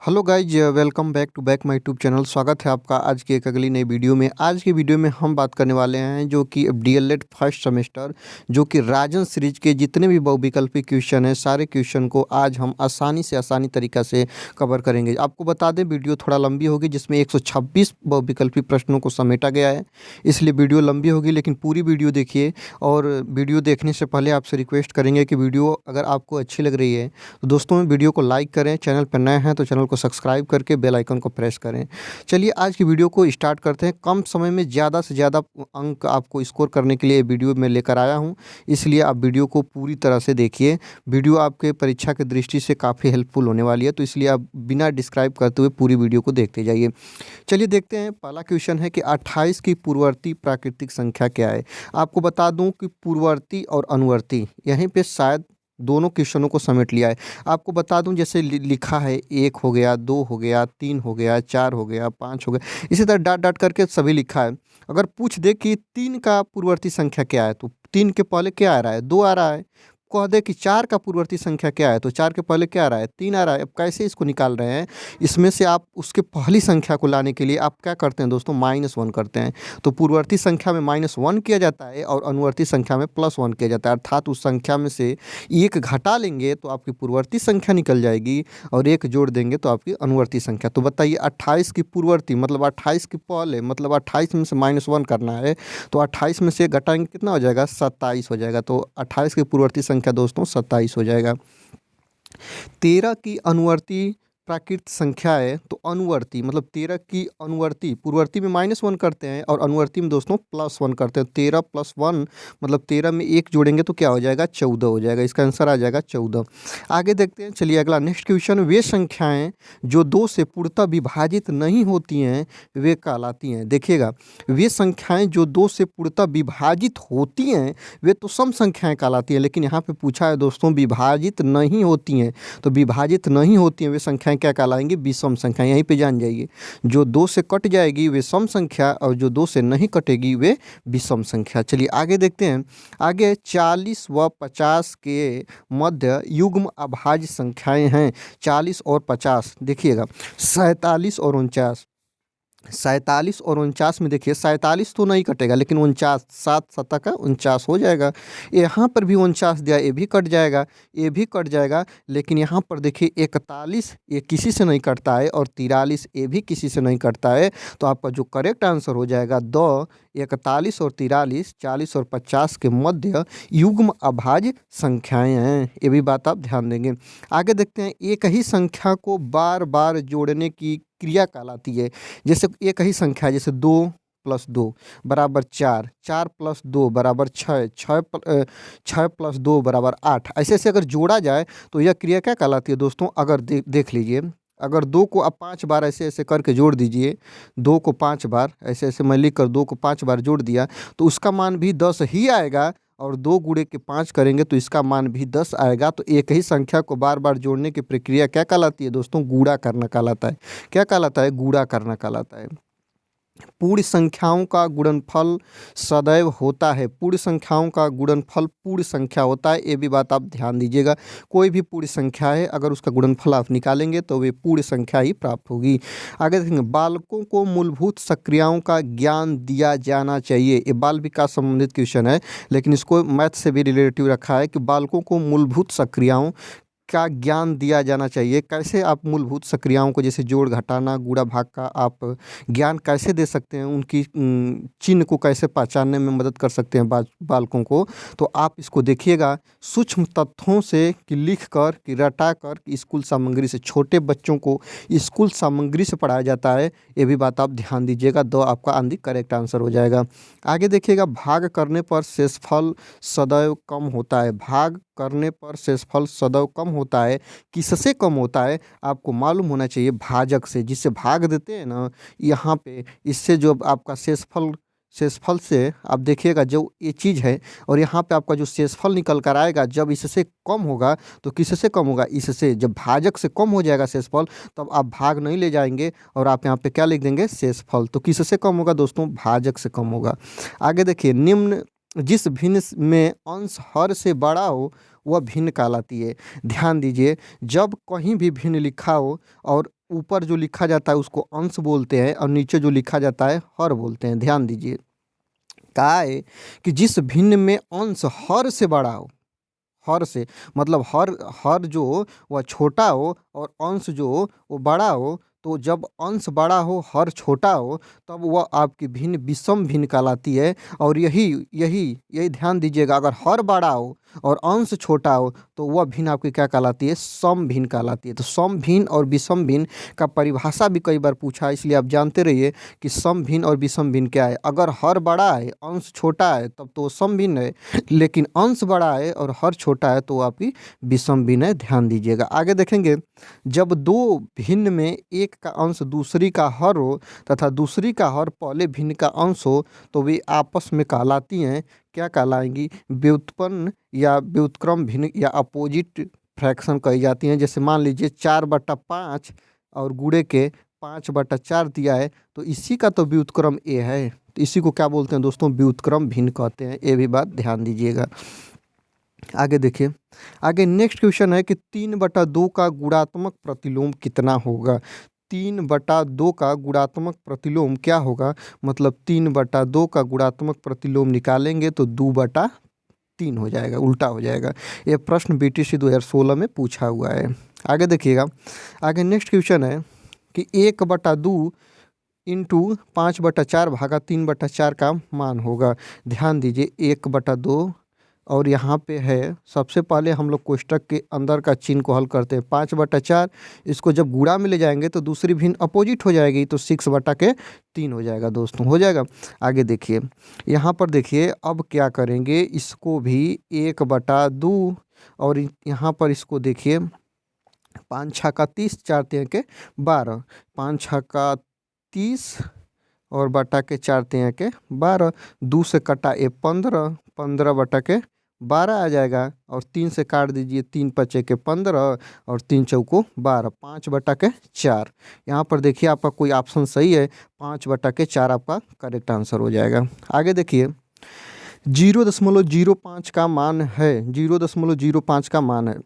Hello guys, welcome back to back my YouTube channel. स्वागत है आपका आज की एक अगली नई वीडियो में। आज की वीडियो में हम बात करने वाले हैं जो कि डीएलएड फर्स्ट सेमेस्टर जो कि राजन सीरीज के जितने भी बहुविकल्पी क्वेश्चन हैं, सारे क्वेश्चन को आज हम आसानी तरीक़ा से कवर करेंगे। आपको बता दें वीडियो थोड़ा लंबी होगी, जिसमें 126 बहुविकल्पी प्रश्नों को समेटा गया है, इसलिए वीडियो लंबी होगी, लेकिन पूरी वीडियो देखिए। और वीडियो देखने से पहले आपसे रिक्वेस्ट करेंगे कि वीडियो अगर आपको अच्छी लग रही है तो दोस्तों वीडियो को लाइक करें, चैनल पर नए हैं तो चैनल को सब्सक्राइब करके बेल आइकन को प्रेस करें। चलिए आज की वीडियो को स्टार्ट करते हैं। कम समय में ज़्यादा से ज़्यादा अंक आपको स्कोर करने के लिए वीडियो में लेकर आया हूं, इसलिए आप वीडियो को पूरी तरह से देखिए। वीडियो आपके परीक्षा की दृष्टि से काफ़ी हेल्पफुल होने वाली है, तो इसलिए आप बिना डिस्क्राइब करते हुए पूरी वीडियो को देखते जाइए। चलिए देखते हैं। पहला क्वेश्चन है कि 28 की पूर्ववर्ती प्राकृतिक संख्या क्या है। आपको बता दूं कि पूर्ववर्ती और अनुवर्ती यहीं पे शायद दोनों क्वेश्चनों को समेट लिया है। आपको बता दूं जैसे लिखा है 1 हो गया, 2 हो गया, 3 हो गया, 4 हो गया, 5 हो गया, इसी तरह डॉट डॉट करके सभी लिखा है। अगर पूछ दे कि 3 का पूर्ववर्ती संख्या क्या है तो 3 के पहले क्या आ रहा है, 2 आ रहा है। कह दे कि 4 का पूर्ववर्ती संख्या क्या है तो 4 के पहले क्या आ रहा है, 3 आ रहा है। अब कैसे इसको निकाल रहे हैं, इसमें से आप उसके पहली संख्या को लाने के लिए आप क्या करते हैं दोस्तों, -1 करते हैं। तो पूर्ववर्ती संख्या में -1 किया जाता है और अनुवर्ती संख्या में +1 किया जाता है, अर्थात उस संख्या में से एक घटा लेंगे तो आपकी पूर्ववर्ती संख्या निकल जाएगी और एक जोड़ देंगे तो आपकी अनुवर्ती संख्या। तो बताइए 28 की पूर्ववर्ती मतलब 28 के पहले मतलब 28 में से -1 करना है, तो 28 में से घटाएंगे कितना हो जाएगा, 27 हो जाएगा। तो 28 की पूर्ववर्ती संख्या दोस्तों 27 हो जाएगा। 13 की अनुवर्ती प्राकृत संख्या है, तो अनुवर्ती मतलब 13 की अनुवर्ती, पूर्ववर्ती में -1 करते हैं और अनुवर्ती में दोस्तों +1 करते हैं। 13 + 1 मतलब 13 में 1 जोड़ेंगे तो क्या हो जाएगा, 14 हो जाएगा। इसका आंसर आ जाएगा 14। आगे देखते हैं। चलिए अगला नेक्स्ट क्वेश्चन। वे संख्याएं जो 2 से पूर्णतः विभाजित नहीं होती हैं वे कहलाती हैं। देखिएगा, वे संख्याएं जो 2 से पूर्णतः विभाजित होती हैं वे तो सम संख्याएं कहलाती हैं, लेकिन यहाँ पे पूछा है दोस्तों विभाजित नहीं होती हैं, तो विभाजित नहीं होती हैं वे संख्याएं क्या कहलाएंगी, विषम संख्या। यहीं पे जान जाइए, जो 2 से कट जाएगी वे सम संख्या और जो 2 से नहीं कटेगी वे विषम संख्या। चलिए आगे देखते हैं। आगे 40 व 50 के मध्य युग्म अभाज्य संख्याएं हैं 40 और 50। देखिएगा 47 और 49, 47 और 49 में देखिए 47 तो नहीं कटेगा, लेकिन 49, 7 7 का 49 हो जाएगा। यहाँ पर भी 49 दिया, ये भी कट जाएगा, ये भी कट जाएगा। लेकिन यहाँ पर देखिए 41 ये किसी से नहीं कटता है और 43 ये भी किसी से नहीं कटता है। तो आपका जो करेक्ट आंसर हो जाएगा 2, 41 और 43, 40 और 50 के मध्य युग्म अभाज्य संख्याएं हैं। ये भी बात आप ध्यान देंगे। आगे देखते हैं। एक ही संख्या को बार बार जोड़ने की क्रिया कहलाती है। जैसे एक ही संख्या, जैसे 2 + 2 = 4, 4 + 2 = 6, 6 + 2 = 8। ऐसे ऐसे अगर जोड़ा जाए तो यह क्रिया क्या कहलाती है दोस्तों। अगर देख लीजिए, अगर 2 को आप 5 बार ऐसे ऐसे करके जोड़ दीजिए, 2 को 5 बार ऐसे ऐसे मैं लिख कर 2 को 5 बार जोड़ दिया तो उसका मान भी 10 ही आएगा, और 2 गुणे के 5 करेंगे तो इसका मान भी 10 आएगा। तो एक ही संख्या को बार बार जोड़ने की प्रक्रिया क्या कहलाती है दोस्तों, गुणा करना कहलाता है। क्या कहलाता है, गुणा करना कहलाता है। पूर्ण संख्याओं का गुणनफल सदैव होता है, पूर्ण संख्याओं का गुणनफल पूर्ण संख्या होता है। ये भी बात आप ध्यान दीजिएगा। कोई भी पूर्ण संख्या है अगर उसका गुणनफल आप निकालेंगे तो वे पूर्ण संख्या ही प्राप्त होगी। आगे देखेंगे। बालकों को मूलभूत सक्रियाओं का ज्ञान दिया जाना चाहिए। ये बाल विकास संबंधित क्वेश्चन है, लेकिन इसको मैथ से भी रिलेटिव रखा है कि बालकों को मूलभूत सक्रियाओं का ज्ञान दिया जाना चाहिए। कैसे आप मूलभूत सक्रियाओं को, जैसे जोड़ घटाना गुणा भाग का आप ज्ञान कैसे दे सकते हैं, उनकी चिन्ह को कैसे पहचानने में मदद कर सकते हैं बालकों को। तो आप इसको देखिएगा सूक्ष्म तथ्यों से कि लिख कर कि रटा कर स्कूल सामग्री से, छोटे बच्चों को स्कूल सामग्री से पढ़ाया जाता है। ये भी बात आप ध्यान दीजिएगा। 2 आपका आंधी करेक्ट आंसर हो जाएगा। आगे देखिएगा। भाग करने पर शेषफल सदैव कम होता है। भाग करने पर शेषफल सदैव कम होता है। किससे कम होता है आपको मालूम होना चाहिए, भाजक से। जिससे भाग देते हैं ना यहाँ पे, इससे जो आपका शेषफल से आप देखिएगा जो ये चीज़ है, और यहाँ पे आपका जो शेषफल निकल कर आएगा जब इससे कम होगा तो किससे कम होगा, इससे। जब भाजक से कम हो जाएगा शेषफल तब आप भाग नहीं ले जाएंगे और आप यहाँ पे क्या लिख देंगे, शेषफल। तो किससे कम होगा दोस्तों, भाजक से कम होगा। आगे देखिए। निम्न जिस भिन्न में अंश हर से बड़ा हो वह भिन्न कहलाती है। ध्यान दीजिए, जब कहीं भी भिन्न लिखा हो और ऊपर जो लिखा जाता है उसको अंश बोलते हैं और नीचे जो लिखा जाता है हर बोलते हैं। ध्यान दीजिए, कहा है कि जिस भिन्न में अंश हर से बड़ा हो, हर से मतलब हर हर जो वह छोटा हो और अंश जो वो बड़ा हो, तो जब अंश बड़ा हो हर छोटा हो तब वह आपकी भिन्न विषम भिन्न कहलाती है। और यही यही यही ध्यान दीजिएगा, अगर हर बड़ा हो और अंश छोटा हो तो वह भिन्न आपकी क्या कहलाती है, सम भिन्न कहलाती है। तो सम भिन्न और विषम भिन्न का परिभाषा भी कई बार पूछा है, इसलिए आप जानते रहिए कि सम भिन्न और विषम भिन्न क्या है। अगर हर बड़ा है अंश छोटा है तब तो सम भिन्न है, लेकिन अंश बड़ा है और हर छोटा है तो आपकी विषम भिन्न है। ध्यान दीजिएगा, आगे देखेंगे, जब दो भिन्न में एक का अंश दूसरी का हर हो तथा दूसरी का हर पहले भिन्न का अंश हो तो वे आपस में कहलाती हैं, क्या कहलाएंगी, व्युत्पन्न या व्युत्क्रम भिन्न या अपोजिट फ्रैक्शन कही जाती हैं। जैसे मान लीजिए 4/5 और गुणे के 5/4 दिया है, तो इसी का तो व्युत्क्रम ए है, तो इसी को क्या बोलते हैं दोस्तों, व्युत्क्रम भिन्न कहते हैं। ये भी बात ध्यान दीजिएगा। आगे देखिए, आगे नेक्स्ट क्वेश्चन है कि 3/2 का गुणात्मक प्रतिलोम कितना होगा। 3/2 का गुणात्मक प्रतिलोम क्या होगा, मतलब 3/2 का गुणात्मक प्रतिलोम निकालेंगे तो 2/3 हो जाएगा, उल्टा हो जाएगा। ये प्रश्न बीटीसी 2016 में पूछा हुआ है। आगे देखिएगा, आगे नेक्स्ट क्वेश्चन है कि 1/2 इंटू 5/4 भागा 3/4 का मान होगा। ध्यान दीजिए, 1/2 और यहाँ पे है, सबसे पहले हम लोग कोष्टक के अंदर का चिन्ह को हल करते हैं। 5/4 इसको जब गुणा में ले जाएंगे तो दूसरी भिन्न अपोजिट हो जाएगी, तो 6/3 हो जाएगा दोस्तों, हो जाएगा। आगे देखिए, यहाँ पर देखिए अब क्या करेंगे, इसको भी 1/2 और यहाँ पर इसको देखिए 5 छः का 30, 4 3 के 12, 5 छः का 30 और बटा के 4 3 के 12, 2 से कटा 15, 15/12 आ जाएगा। और 3 से काट दीजिए, 3 5 के 15 और 3 चौको 12, 5/4। यहाँ पर देखिए आपका कोई ऑप्शन सही है, 5/4 आपका करेक्ट आंसर हो जाएगा। आगे देखिए, 0.05 का मान है, 0.05 का मान है।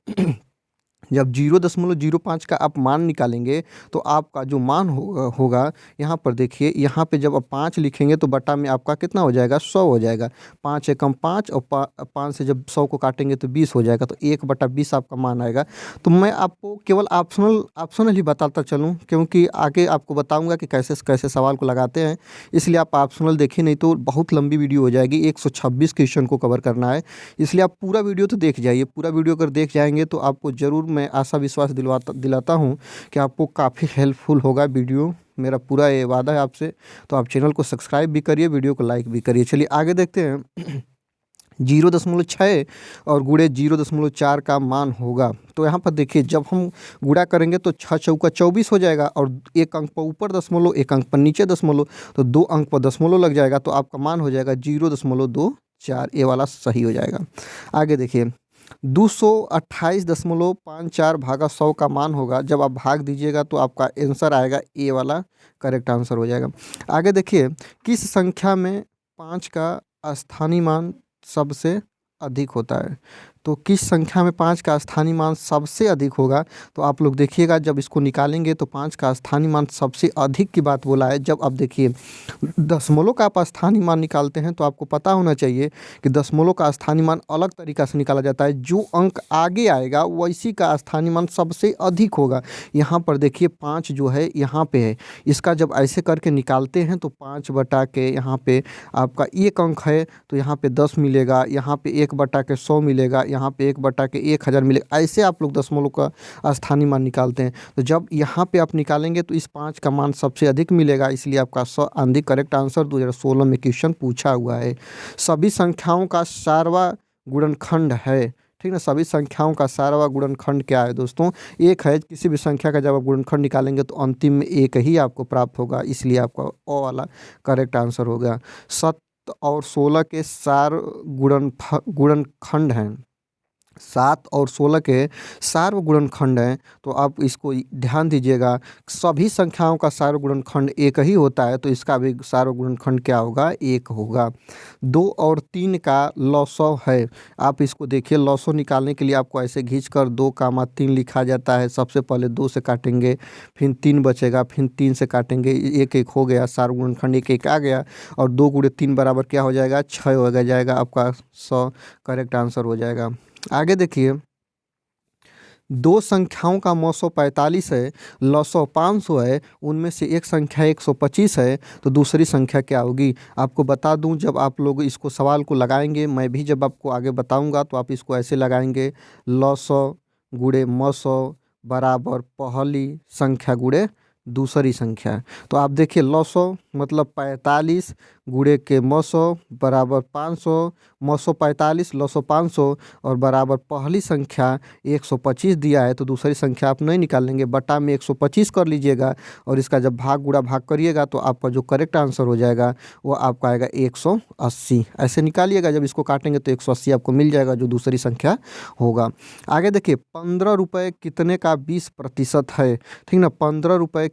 जब 0.05 का आप मान निकालेंगे तो आपका जो मान होगा यहाँ पर देखिए, यहाँ पे जब आप 5 लिखेंगे तो बटा में आपका कितना हो जाएगा, 100 हो जाएगा। 5 एकम 5 और 5 से जब 100 को काटेंगे तो 20 हो जाएगा, तो 1/20 आपका मान आएगा। तो मैं आपको केवल ऑप्शनल ही बताता चलूँ, क्योंकि आगे आपको बताऊँगा कि कैसे कैसे सवाल को लगाते हैं, इसलिए आप ऑप्शनल देखिए, नहीं तो बहुत लंबी वीडियो हो जाएगी। 126 क्वेश्चन को कवर करना है, इसलिए आप पूरा वीडियो तो देख जाइए। पूरा वीडियो अगर देख जाएंगे तो आपको ज़रूर, मैं आशा विश्वास दिलाता हूँ कि आपको काफ़ी हेल्पफुल होगा वीडियो, मेरा पूरा ये वादा है आपसे। तो आप चैनल को सब्सक्राइब भी करिए, वीडियो को लाइक भी करिए। चलिए आगे देखते हैं। 0.6 और गुणे 0.4 का मान होगा। तो यहाँ पर देखिए, जब हम गुणा करेंगे तो 6 चौका 24 हो जाएगा, और एक अंक पर ऊपर दशमलव, एक अंक पर नीचे दशमलव, तो 2 अंक पर दशमलव लग जाएगा, तो आपका मान हो जाएगा 0.24। ये वाला सही हो जाएगा। आगे देखिए, 228.54 भागा 100 का मान होगा। जब आप भाग दीजिएगा तो आपका आंसर आएगा, ए वाला करेक्ट आंसर हो जाएगा। आगे देखिए, किस संख्या में 5 का स्थानीय मान सबसे अधिक होता है। तो किस संख्या में 5 का स्थानीय मान सबसे अधिक होगा, तो आप लोग देखिएगा, जब इसको निकालेंगे तो 5 का स्थानीय मान सबसे अधिक की बात बोला है। जब आप देखिए दशमलव का आप स्थानीय मान निकालते हैं तो आपको पता होना चाहिए कि दशमलव का स्थानीय मान अलग तरीका से निकाला जाता है। जो अंक आगे आएगा वैसी का स्थानीय मान सबसे अधिक होगा। यहाँ पर देखिए 5 जो है यहाँ पे है, इसका जब ऐसे करके निकालते हैं तो 5 बटा के यहाँ पे आपका एक अंक है तो यहाँ पे 10 मिलेगा, यहाँ पे 1 बटा के 100 मिलेगा, यहाँ पे 1 बटा के 1000 मिलेगा। ऐसे आप लोग दशमलव का स्थानीय मान निकालते हैं। तो जब यहाँ पे आप निकालेंगे तो इस 5 का मान सबसे अधिक मिलेगा, इसलिए आपका आंधी करेक्ट आंसर 2016 में क्वेश्चन पूछा हुआ है। सभी संख्याओं का सारवा गुणनखंड है, ठीक ना। सभी संख्याओं का सारवा गुणनखंड क्या है दोस्तों, एक है। किसी भी संख्या का जब आप गुणनखंड निकालेंगे तो अंतिम में एक ही आपको प्राप्त होगा, इसलिए आपका ओ वाला करेक्ट आंसर हो गया। 7 और 16 के सार गुणनखंड हैं। 7 और 16 के सार्वगुणनखंड हैं, तो आप इसको ध्यान दीजिएगा। सभी संख्याओं का सार्वगुणनखंड एक ही होता है, तो इसका भी सार्वगुणनखंड क्या होगा? 1 होगा। 2 और 3 का लॉसव है। आप इसको देखिए, लॉसव निकालने के लिए आपको ऐसे खींचकर 2, 3 लिखा जाता है। सबसे पहले 2 से काटेंगे, फिर 3 बचेगा, फिर 3 से काटेंगे, 1 हो गया, सार्वगुणनखंड 1 आ गया। और 2 गुणे 3 बराबर क्या हो जाएगा? 6 हो जाएगा। आपका 100 करेक्ट आंसर हो जाएगा। आगे देखिए, दो संख्याओं का मौसौ 45 है, लौसौ 500 है, उनमें से एक संख्या 125 है, तो दूसरी संख्या क्या होगी? आपको बता दूं, जब आप लोग इसको सवाल को लगाएंगे, मैं भी जब आपको आगे बताऊंगा, तो आप इसको ऐसे लगाएंगे, लौसौ गुणे मौसौ बराबर पहली संख्या गुणे दूसरी संख्या। तो आप देखिए, लौसौ मतलब 45 गुणे के मौसौ बराबर 500, मौसौ 45 लौसौ 500 और बराबर पहली संख्या 125 दिया है, तो दूसरी संख्या आप नहीं निकालेंगे, बटा में 125 कर लीजिएगा और इसका जब भाग गुणा भाग करिएगा तो आपका जो करेक्ट आंसर हो जाएगा वो आपका आएगा 180। ऐसे निकालिएगा, जब इसको काटेंगे तो 180 आपको मिल जाएगा, जो दूसरी संख्या होगा। आगे देखिए, 15 रुपये कितने का 20% है? ठीक ना, 15 रुपये,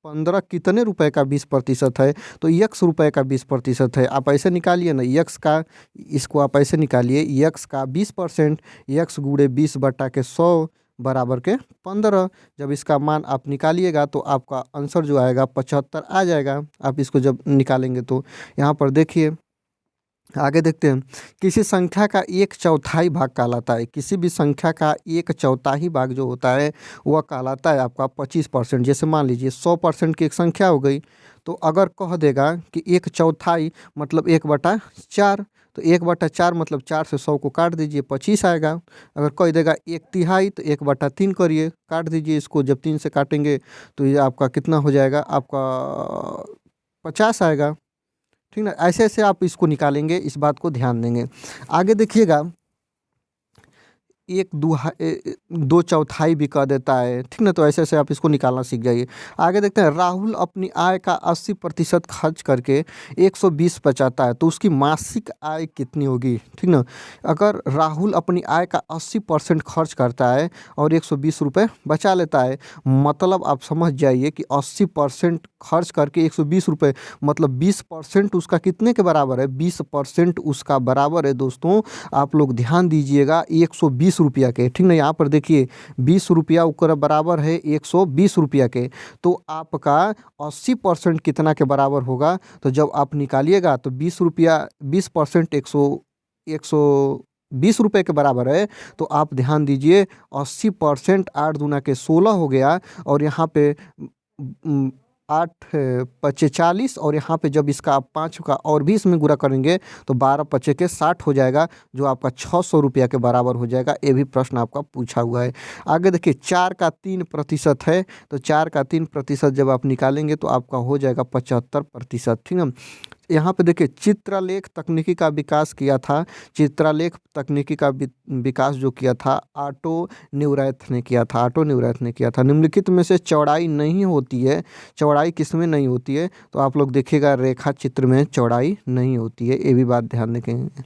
15 कितने रुपए का 20% है? तो यक्स रुपए का 20% है। आप ऐसे निकालिए ना, यक्स का, इसको आप ऐसे निकालिए, यक्स का 20%, यक्स गुणे 20 बटा के 100 बराबर के 15। जब इसका मान आप निकालिएगा तो आपका आंसर जो आएगा 75 आ जाएगा। आप इसको जब निकालेंगे तो यहाँ पर देखिए, आगे देखते हैं, किसी संख्या का 1/4 भाग कहलाता है। किसी भी संख्या का 1/4 भाग जो होता है वह कहलाता है आपका 25%। जैसे मान लीजिए 100% की एक संख्या हो गई, तो अगर कह देगा कि 1/4 मतलब 1/4, तो 1/4 मतलब 4 से 100 को काट दीजिए, 25 आएगा। अगर कह देगा 1/3 तो 1/3 करिए, काट दीजिए इसको, जब 3 से काटेंगे तो ये आपका कितना हो जाएगा? आपका 50 आएगा। ठीक ना, ऐसे ऐसे आप इसको निकालेंगे, इस बात को ध्यान देंगे। आगे देखिएगा, 2/4 भी कह देता है, ठीक ना, तो ऐसे ऐसे आप इसको निकालना सीख जाइए। आगे देखते हैं, राहुल अपनी आय का 80% खर्च करके 120 बचाता है, तो उसकी मासिक आय कितनी होगी? ठीक ना, अगर राहुल अपनी आय का 80% खर्च करता है और 120 रुपये बचा लेता है, मतलब आप समझ जाइए कि 80% खर्च करके 120 रुपये मतलब 20% उसका कितने के बराबर है? 20% उसका बराबर है दोस्तों, आप लोग ध्यान दीजिएगा, 120 रुपया के। ठीक ना, यहाँ पर देखिए 20 रुपया ऊपर बराबर है 120 रुपया के, तो आपका 80% कितना के बराबर होगा? तो जब आप निकालिएगा तो 20 रुपया, 20% 120 रुपये के बराबर है। तो आप ध्यान दीजिए, 80% 8 दूना के 16 हो गया, और यहाँ पे 8 पचे 40, और यहाँ पे जब इसका आप 5 का और भी इसमें गुणा करेंगे तो 12 पचे के 60 हो जाएगा, जो आपका 600 रुपया के बराबर हो जाएगा। ये भी प्रश्न आपका पूछा हुआ है। आगे देखिए, 4 का 3% है, तो 4 का 3% जब आप निकालेंगे तो आपका हो जाएगा 75%। ठीक है, यहाँ पे देखिए, चित्रलेख तकनीकी का विकास किया था। चित्रलेख तकनीकी का विकास जो किया था ऑटो न्यूरैथ ने किया था। ऑटो न्यूरैथ ने किया था। निम्नलिखित में से चौड़ाई नहीं होती है, चौड़ाई किसमें नहीं होती है? तो आप लोग देखिएगा, रेखा चित्र में चौड़ाई नहीं होती है, ये भी बात ध्यान रखेंगे।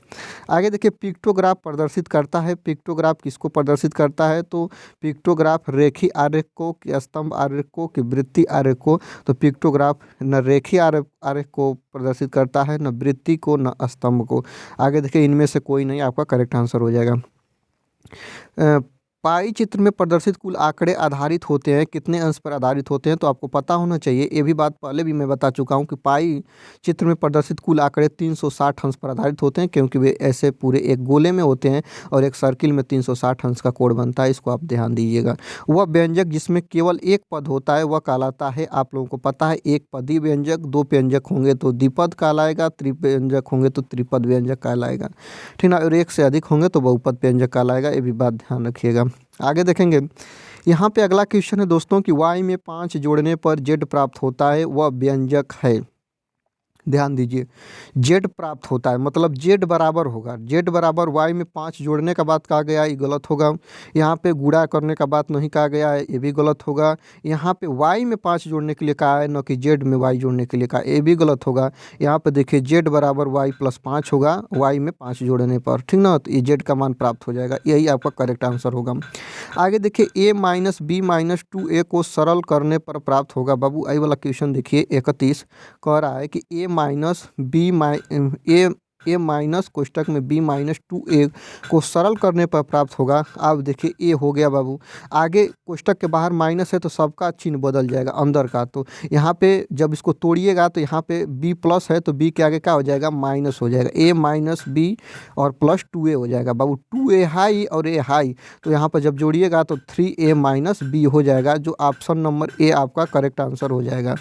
आगे देखिए, पिक्टोग्राफ प्रदर्शित करता है। पिक्टोग्राफ किसको प्रदर्शित करता है? तो पिक्टोग्राफ रेखी आरेख को, कि स्तंभ आरेख को, कि वृत्ति आरेख को? तो पिक्टोग्राफ न रेखी आरेख को प्रदर्शित करता है, न वृत्ति को, न स्तंभ को। आगे देखिए, इनमें से कोई नहीं, आपका करेक्ट आंसर हो जाएगा। पाई चित्र में प्रदर्शित कुल आंकड़े आधारित होते हैं, कितने अंश पर आधारित होते हैं? तो आपको पता होना चाहिए, ये भी बात पहले भी मैं बता चुका हूँ कि पाई चित्र में प्रदर्शित कुल आंकड़े 360 अंश पर आधारित होते हैं, क्योंकि वे ऐसे पूरे एक गोले में होते हैं और एक सर्किल में 360 अंश का कोण बनता है। इसको आप ध्यान दीजिएगा। वह व्यंजक जिसमें केवल एक पद होता है वह कहलाता है, आप लोगों को पता है, एक पदी व्यंजक, दो व्यंजक होंगे तो द्विपद कहलाएगा, त्रिव्यंजक होंगे तो त्रिपद व्यंजक कहलाएगा। ठीक ना, और एक से अधिक होंगे तो बहुपद व्यंजक कहलाएगा। ये भी बात ध्यान रखिएगा। आगे देखेंगे, यहाँ पे अगला क्वेश्चन है दोस्तों कि y में 5 जोड़ने पर z प्राप्त होता है, वह व्यंजक है। ध्यान दीजिए, जेड प्राप्त होता है मतलब जेड बराबर होगा, जेड बराबर वाई में 5 जोड़ने का बात कहा गया है, ये गलत होगा। यहाँ पे गुणा करने का बात नहीं कहा गया है, ये भी गलत होगा। यहाँ पे वाई में 5 जोड़ने के लिए कहा है, न कि जेड में वाई जोड़ने के लिए कहा, ये भी गलत होगा। यहाँ पे देखिए जेड बराबर वाई प्लस 5 होगा वाई में 5 जोड़ने पर, ठीक ना, तो ये जेड का मान प्राप्त हो जाएगा, यही आपका करेक्ट आंसर होगा। आगे देखिए ए माइनस बी माइनस 2a को सरल करने पर प्राप्त होगा। बाबू आई वाला क्वेश्चन देखिए 31 कह रहा है कि ए माइनस कोष्टक में बी माइनस 2a को सरल करने पर प्राप्त होगा। अब देखिए ए हो गया बाबू, आगे कोष्टक के बाहर माइनस है तो सबका चिन्ह बदल जाएगा अंदर का, तो यहाँ पे जब इसको तोड़िएगा तो यहाँ पे बी प्लस है तो बी के आगे क्या हो जाएगा, माइनस हो जाएगा, ए माइनस बी और प्लस 2a हो जाएगा। बाबू 2a हाई और ए हाई, तो यहाँ पर जब जोड़िएगा तो 3a माइनस बी हो जाएगा, जो ऑप्शन नंबर ए आपका करेक्ट आंसर हो जाएगा।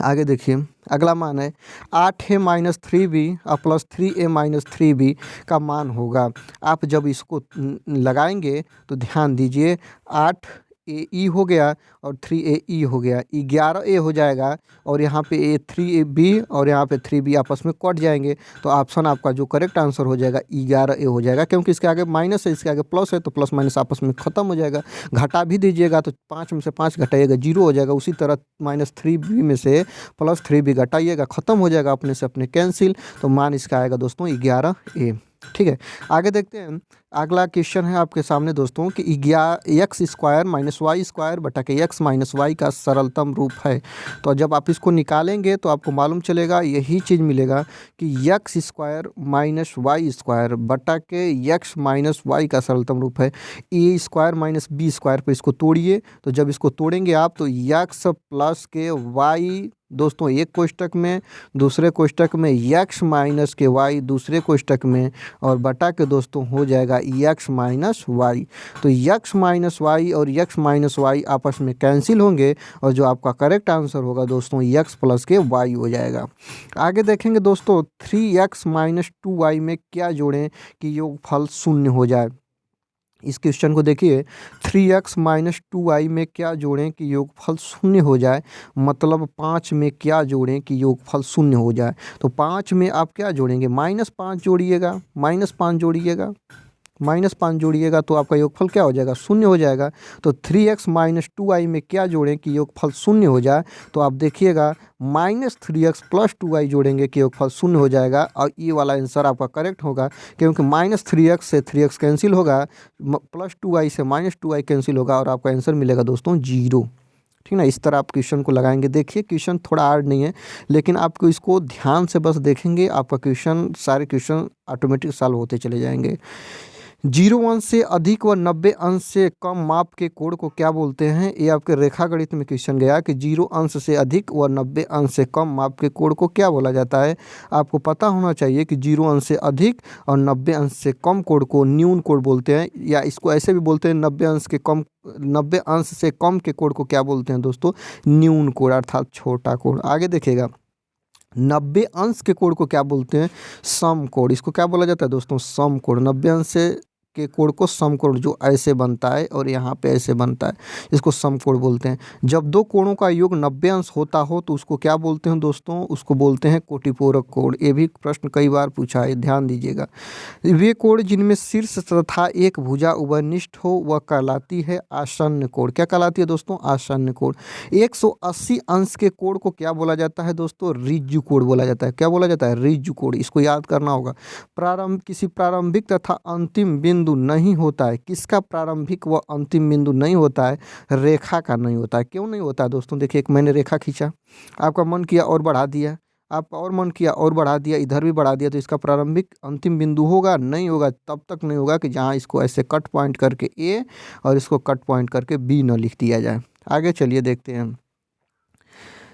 आगे देखिए अगला मान है 8a माइनस 3b और प्लस 3a माइनस 3b का मान होगा। आप जब इसको लगाएंगे तो ध्यान दीजिए 8a हो गया और 3a हो गया, 11a हो जाएगा, और यहाँ पे 3b और यहाँ पे 3b आपस में कट जाएंगे, तो ऑप्शन आपका जो करेक्ट आंसर हो जाएगा 11a हो जाएगा, क्योंकि इसके आगे माइनस है इसके आगे प्लस है, तो प्लस माइनस आपस में ख़त्म हो जाएगा। घटा भी दीजिएगा तो 5 में से 5 घटाइएगा 0 हो जाएगा, उसी तरह माइनस 3b में से प्लस 3b घटाइएगा, ख़त्म हो जाएगा अपने से अपने कैंसिल, तो मान इसका आएगा दोस्तों 11a। ठीक है, आगे देखते हैं। अगला क्वेश्चन है आपके सामने दोस्तों कि X square minus Y square बटा के एक्स माइनस वाई का सरलतम रूप है। तो जब आप इसको निकालेंगे तो आपको मालूम चलेगा, यही चीज़ मिलेगा कि X square minus Y square बटा के एक्स माइनस वाई का सरलतम रूप है। A square minus B square पर इसको तोड़िए, तो जब इसको तोड़ेंगे आप तो एक्स प्लस के वाई दोस्तों एक कोष्टक में, दूसरे कोष्टक में एक्स माइनस के वाई दूसरे कोष्टक में, और बटा के दोस्तों हो जाएगा एक्स माइनस वाई। तो एक्स माइनस वाई और एक्स माइनस वाई आपस में कैंसिल होंगे, और जो आपका करेक्ट आंसर होगा दोस्तों एक्स प्लस के वाई हो जाएगा। आगे देखेंगे दोस्तों 3x माइनस 2y में क्या जोड़ें कि योगफल शून्य हो जाए। इस क्वेश्चन को देखिए 3x माइनस 2y में क्या जोड़ें कि योगफल शून्य हो जाए, मतलब 5 में क्या जोड़ें कि योगफल शून्य हो जाए। तो 5 में आप क्या जोड़ेंगे, -5 जोड़िएगा, -5 जोड़िएगा, -5 जोड़िएगा तो आपका योगफल क्या हो जाएगा, शून्य हो जाएगा। तो 3x माइनस 2y में क्या जोड़ें कि योगफल शून्य हो जाए, तो आप देखिएगा -3x प्लस 2y जोड़ेंगे कि योगफल शून्य हो जाएगा, और ये वाला आंसर आपका करेक्ट होगा, क्योंकि -3x से 3x कैंसिल होगा, प्लस 2y से -2y कैंसिल होगा, और आपका आंसर मिलेगा दोस्तों 0। ठीक ना, इस तरह आप क्वेश्चन को लगाएंगे। देखिए क्वेश्चन थोड़ा हार्ड नहीं है, लेकिन आपको इसको ध्यान से बस देखेंगे, आपका क्वेश्चन सारे क्वेश्चन ऑटोमेटिक सॉल्व होते चले जाएंगे। 0 अंश से अधिक व 90 अंश से कम माप के कोण को क्या बोलते हैं। ये आपके रेखा गणित में क्वेश्चन गया कि 0 अंश से अधिक व 90 अंश से कम माप के कोण को क्या बोला जाता है। आपको पता होना चाहिए कि 0 अंश से अधिक और 90 अंश से कम कोण को न्यून कोण बोलते हैं, या इसको ऐसे भी बोलते हैं 90 अंश से कम के कोण को क्या बोलते हैं दोस्तों, न्यून कोण अर्थात छोटा कोण। आगे देखिएगा 90 अंश के कोण को क्या बोलते हैं, समकोण। इसको क्या बोला जाता है दोस्तों, समकोण। 90 अंश से के कोण को समकोण, जो ऐसे बनता है और यहाँ पे ऐसे बनता है, इसको समकोण बोलते हैं। जब दो कोणों का योग 90 अंश होता हो तो उसको क्या बोलते हैं दोस्तों, उसको बोलते हैं कोटिपूरक कोण। ये भी प्रश्न कई बार पूछा है, ध्यान दीजिएगा। वे कोण जिनमें शीर्ष तथा एक भुजा उभयनिष्ठ हो वह कहलाती है आसन्न कोण। क्या कहलाती है दोस्तों, आसन्न कोण। 180 अंश के कोण को क्या बोला जाता है दोस्तों, ऋजु कोण बोला जाता है। क्या बोला जाता है, ऋजु कोण। इसको याद करना होगा। किसी प्रारंभिक तथा अंतिम बिंदु नहीं होता है। किसका प्रारंभिक व अंतिम बिंदु नहीं होता है, रेखा का नहीं होता है। क्यों नहीं होता है दोस्तों, देखिए एक मैंने रेखा खींचा, आपका मन किया और बढ़ा दिया, आपका और मन किया और बढ़ा दिया, इधर भी बढ़ा दिया, तो इसका प्रारंभिक अंतिम बिंदु होगा, नहीं होगा। तब तक नहीं होगा कि जहाँ इसको ऐसे कट पॉइंट करके ए और इसको कट पॉइंट करके बी न लिख दिया जाए। आगे चलिए देखते हैं।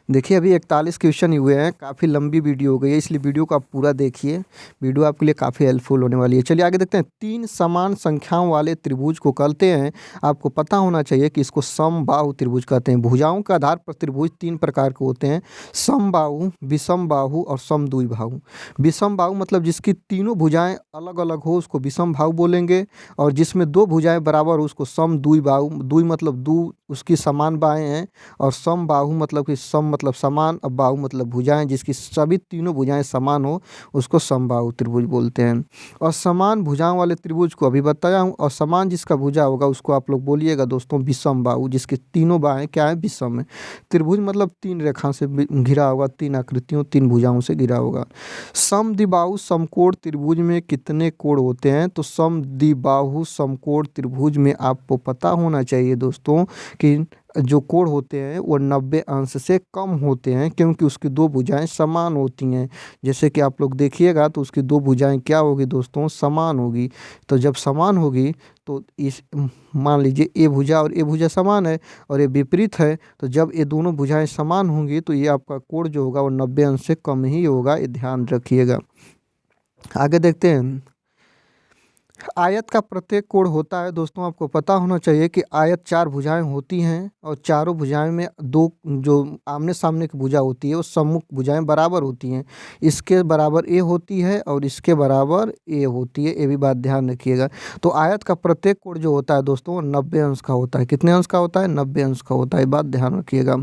देखिए अभी 41 क्वेश्चन ही हुए हैं, काफ़ी लंबी वीडियो हो गई है, इसलिए वीडियो को आप पूरा देखिए, वीडियो आपके लिए काफ़ी हेल्पफुल होने वाली है। चलिए आगे देखते हैं। 3 समान संख्याओं वाले त्रिभुज को कहते हैं, आपको पता होना चाहिए कि इसको समबाहु त्रिभुज कहते हैं। भुजाओं के आधार पर त्रिभुज 3 प्रकार के होते हैं, समबाहु, विषमबाहु और समद्विबाहु। विषमबाहु मतलब जिसकी तीनों भुजाएं अलग अलग हो उसको विषमबाहु बोलेंगे, और जिसमें 2 भुजाएं बराबर हो उसको समद्विबाहु। द्वि मतलब दो उसकी समान बाहें हैं, और समबाहु मतलब कि सम मतलब समान, अब बाहु मतलब भुजाएं, जिसकी सभी तीनों भुजाएं समान हो उसको समबाहु त्रिभुज बोलते हैं। और समान भुजाओं वाले त्रिभुज को अभी बताया हूँ, और समान जिसका भुजा होगा उसको आप लोग बोलिएगा दोस्तों विषम बाहु, जिसके तीनों बाहें क्या है, विषम है। त्रिभुज मतलब तीन रेखा से घिरा होगा, तीन आकृतियों तीन भुजाओं से घिरा होगा। समद्विबाहु समकोण त्रिभुज में कितने कोण होते हैं? तो समद्विबाहु समकोण त्रिभुज में आपको पता होना चाहिए दोस्तों कि जो कोण होते हैं वो 90 अंश से कम होते हैं, क्योंकि उसकी दो भुजाएं समान होती हैं। जैसे कि आप लोग देखिएगा तो उसकी दो भुजाएं क्या होगी दोस्तों, समान होगी। तो जब समान होगी तो इस मान लीजिए ए भुजा और ए भुजा समान है और ये विपरीत है, तो जब ये दोनों भुजाएं समान होंगी तो ये आपका कोण जो होगा वो 90 अंश से कम ही होगा, ये ध्यान रखिएगा। आगे देखते हैं। आयत का प्रत्येक कोण होता है दोस्तों, आपको पता होना चाहिए कि आयत चार भुजाएं होती हैं और चारों भुजाएं में दो जो आमने सामने की भुजा होती है वो सम्मुख भुजाएं बराबर होती हैं। इसके बराबर ए होती है और इसके बराबर ए होती है, ये भी बात ध्यान रखिएगा। तो आयत का प्रत्येक कोण जो होता है दोस्तों वो 90 अंश का होता है। कितने अंश का होता है? 90 अंश का होता है, ये बात ध्यान रखिएगा।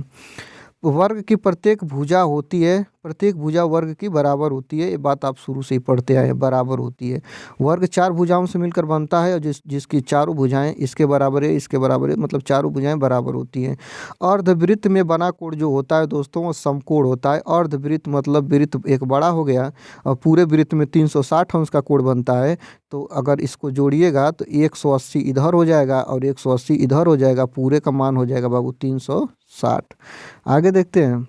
वर्ग की प्रत्येक भुजा होती है, प्रत्येक भुजा वर्ग की बराबर होती है, ये बात आप शुरू से ही पढ़ते आए हैं, बराबर होती है। वर्ग चार भुजाओं से मिलकर बनता है और जिसकी चारों भुजाएं इसके बराबर है इसके बराबर है, मतलब चारों भुजाएं बराबर होती हैं। अर्धवृत्त में बना कोण जो होता है दोस्तों वो समकोण होता है। अर्धवृत्त मतलब वृत्त एक बड़ा हो गया और पूरे वृत्त में 360 अंश का कोण बनता है। तो अगर इसको जोड़िएगा तो 180 इधर हो जाएगा और 180 इधर हो जाएगा, पूरे का मान हो जाएगा बाबू 360। आगे देखते हैं।